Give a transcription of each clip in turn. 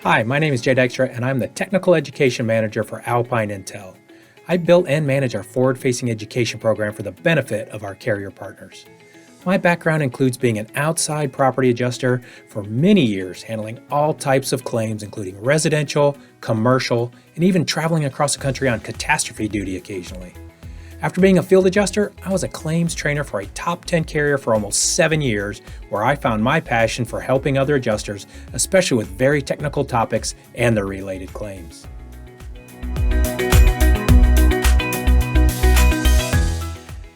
Hi, my name is Jay Dykstra, and I'm the Technical Education Manager for Alpine Intel. I built and manage our forward-facing education program for the benefit of our carrier partners. My background includes being an outside property adjuster for many years, handling all types of claims, including residential, commercial, and even traveling across the country on catastrophe duty occasionally. After being a field adjuster, I was a claims trainer for a top 10 carrier for almost 7 years, where I found my passion for helping other adjusters, especially with very technical topics and their related claims.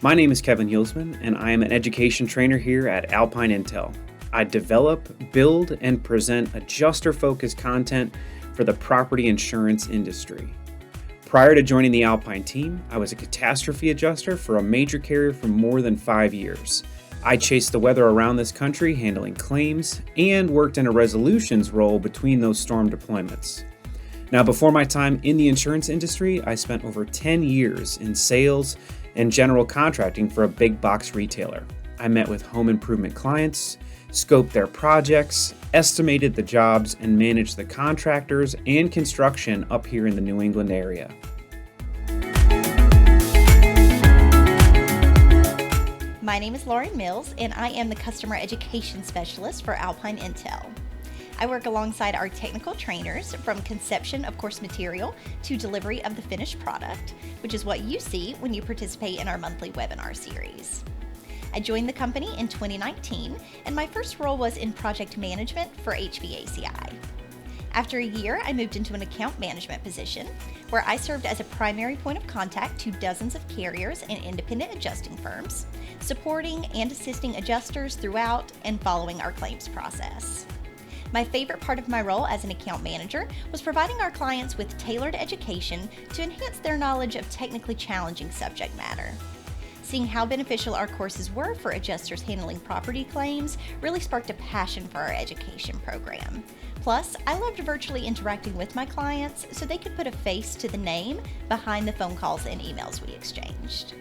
My name is Kevin Hulsman, and I am an education trainer here at Alpine Intel. I develop, build, and present adjuster-focused content for the property insurance industry. Prior to joining the Alpine team, I was a catastrophe adjuster for a major carrier for more than 5 years. I chased the weather around this country, handling claims, and worked in a resolutions role between those storm deployments. Now, before my time in the insurance industry, I spent over 10 years in sales and general contracting for a big box retailer. I met with home improvement clients, scoped their projects, estimated the jobs, and managed the contractors and construction up here in the New England area. My name is Lauren Mills, and I am the Customer Education Specialist for Alpine Intel. I work alongside our technical trainers from conception of course material to delivery of the finished product, which is what you see when you participate in our monthly webinar series. I joined the company in 2019, and my first role was in project management for HVACI. After a year, I moved into an account management position where I served as a primary point of contact to dozens of carriers and independent adjusting firms, supporting and assisting adjusters throughout and following our claims process. My favorite part of my role as an account manager was providing our clients with tailored education to enhance their knowledge of technically challenging subject matter. Seeing how beneficial our courses were for adjusters handling property claims really sparked a passion for our education program. Plus, I loved virtually interacting with my clients so they could put a face to the name behind the phone calls and emails we exchanged.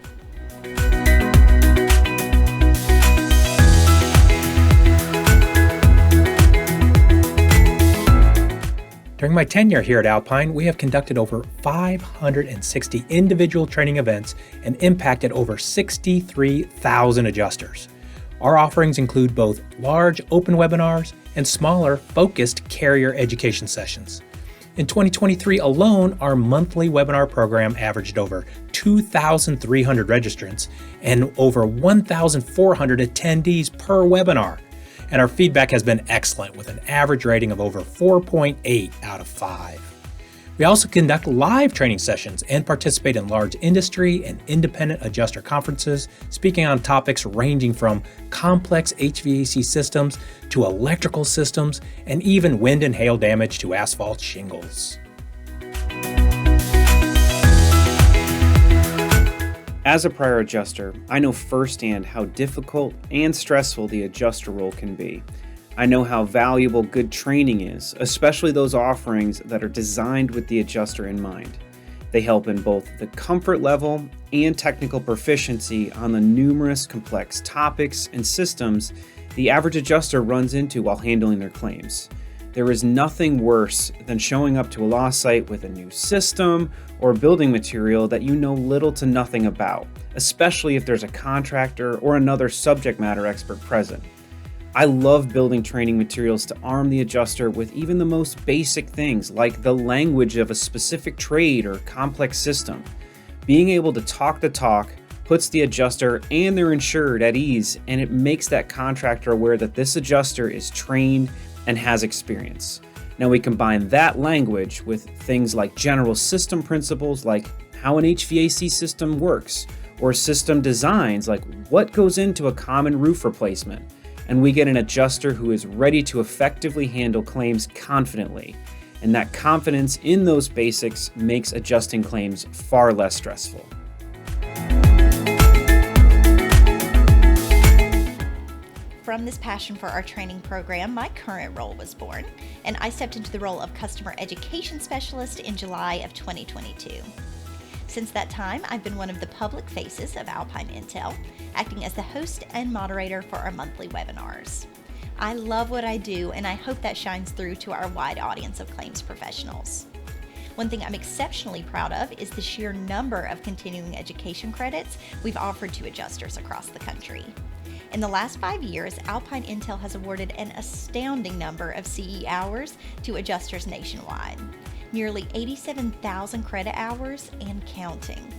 During my tenure here at Alpine, we have conducted over 560 individual training events and impacted over 63,000 adjusters. Our offerings include both large open webinars and smaller focused carrier education sessions. In 2023 alone, our monthly webinar program averaged over 2,300 registrants and over 1,400 attendees per webinar. And our feedback has been excellent with an average rating of over 4.8 out of 5. We also conduct live training sessions and participate in large industry and independent adjuster conferences, speaking on topics ranging from complex HVAC systems to electrical systems and even wind and hail damage to asphalt shingles. As a prior adjuster, I know firsthand how difficult and stressful the adjuster role can be. I know how valuable good training is, especially those offerings that are designed with the adjuster in mind. They help in both the comfort level and technical proficiency on the numerous complex topics and systems the average adjuster runs into while handling their claims. There is nothing worse than showing up to a law site with a new system or building material that you know little to nothing about, especially if there's a contractor or another subject matter expert present. I love building training materials to arm the adjuster with even the most basic things like the language of a specific trade or complex system. Being able to talk the talk puts the adjuster and their insured at ease, and it makes that contractor aware that this adjuster is trained and has experience. Now we combine that language with things like general system principles like how an HVAC system works, or system designs like what goes into a common roof replacement, and we get an adjuster who is ready to effectively handle claims confidently. And that confidence in those basics makes adjusting claims far less stressful. From this passion for our training program, my current role was born, and I stepped into the role of Customer Education Specialist in July of 2022. Since that time, I've been one of the public faces of Alpine Intel, acting as the host and moderator for our monthly webinars. I love what I do, and I hope that shines through to our wide audience of claims professionals. One thing I'm exceptionally proud of is the sheer number of continuing education credits we've offered to adjusters across the country. In the last 5 years, Alpine Intel has awarded an astounding number of CE hours to adjusters nationwide, nearly 87,000 credit hours and counting.